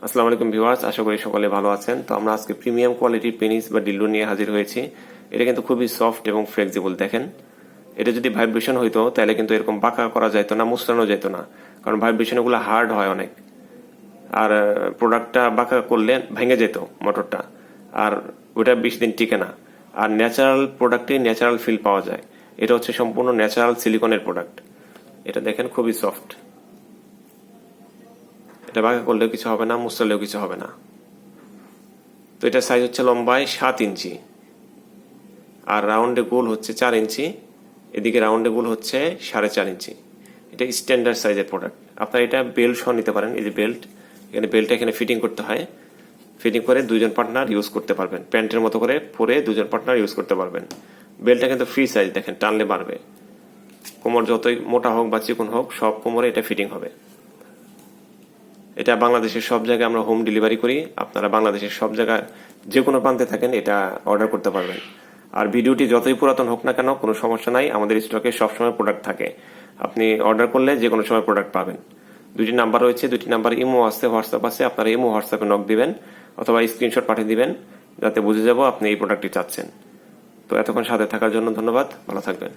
আসসালামু আলাইকুম ভিউয়ার্স, আশা করি সকলে ভালো আছেন। তো আমরা আজকে প্রিমিয়াম কোয়ালিটির পেনিস বা ডিল্ডো নিয়ে হাজির হয়েছি। এটা কিন্তু খুবই সফট এবং ফ্লেক্সিবল। দেখেন, এটা যদি ভাইব্রেশন হইতো তাহলে কিন্তু এরকম বাঁকা করা যেত না, মুচড়ানো যেত না, কারণ ভাইব্রেশন এগুলো হার্ড হয় অনেক। আর প্রোডাক্টটা বাঁকা করলে ভেঙে যেত মোটরটা, আর ওটা বেশি দিন টিকে না। আর ন্যাচারাল প্রোডাক্টে ন্যাচারাল ফিল পাওয়া যায়। এটা হচ্ছে সম্পূর্ণ ন্যাচারাল সিলিকনের প্রোডাক্ট। এটা দেখেন খুবই সফট। এটা বাঁকা করলেও কিছু হবে না, মুচড়ালেও কিছু হবে না। তো এটা সাইজ হচ্ছে লম্বায় 7 ইঞ্চি, আর রাউন্ডে গোল হচ্ছে 4 ইঞ্চি, এদিকে রাউন্ডে গোল হচ্ছে 4.5 ইঞ্চি। এটা স্ট্যান্ডার্ড সাইজের প্রোডাক্ট। আপনারা এটা বেল্ট সহ নিতে পারেন। এই যে বেল্ট, এখানে বেল্টটা এখানে ফিটিং করতে হয়। ফিটিং করে দুজন পার্টনার ইউজ করতে পারবেন, প্যান্টের মতো করে পরে দুজন পার্টনার ইউজ করতে পারবেন। বেল্টটা কিন্তু ফ্রি সাইজ, দেখেন টানলে বাড়বে। কোমর যতই মোটা হোক বা চিকন হোক, সব কোমরে এটা ফিটিং হবে। এটা বাংলাদেশের সব জায়গায় আমরা হোম ডেলিভারি করি। আপনারা বাংলাদেশের সব জায়গায় যে কোনো প্রান্তে থাকেন এটা অর্ডার করতে পারবেন। আর ভিডিওটি যতই পুরাতন হোক না কেন, কোনো সমস্যা নাই, আমাদের স্টকে সবসময় প্রোডাক্ট থাকে। আপনি অর্ডার করলে যে কোনো সময় প্রোডাক্ট পাবেন। দুটি নাম্বার রয়েছে, দুটি নাম্বার ইমো আছে, হোয়াটসঅ্যাপ আছে। আপনারা ইমো হোয়াটসঅ্যাপে নক দিবেন অথবা স্ক্রিনশট পাঠিয়ে দিবেন, যাতে বুঝে যাব আপনি এই প্রোডাক্টটি চাচ্ছেন। তো এতক্ষণ সাথে থাকার জন্য ধন্যবাদ, ভালো থাকবেন।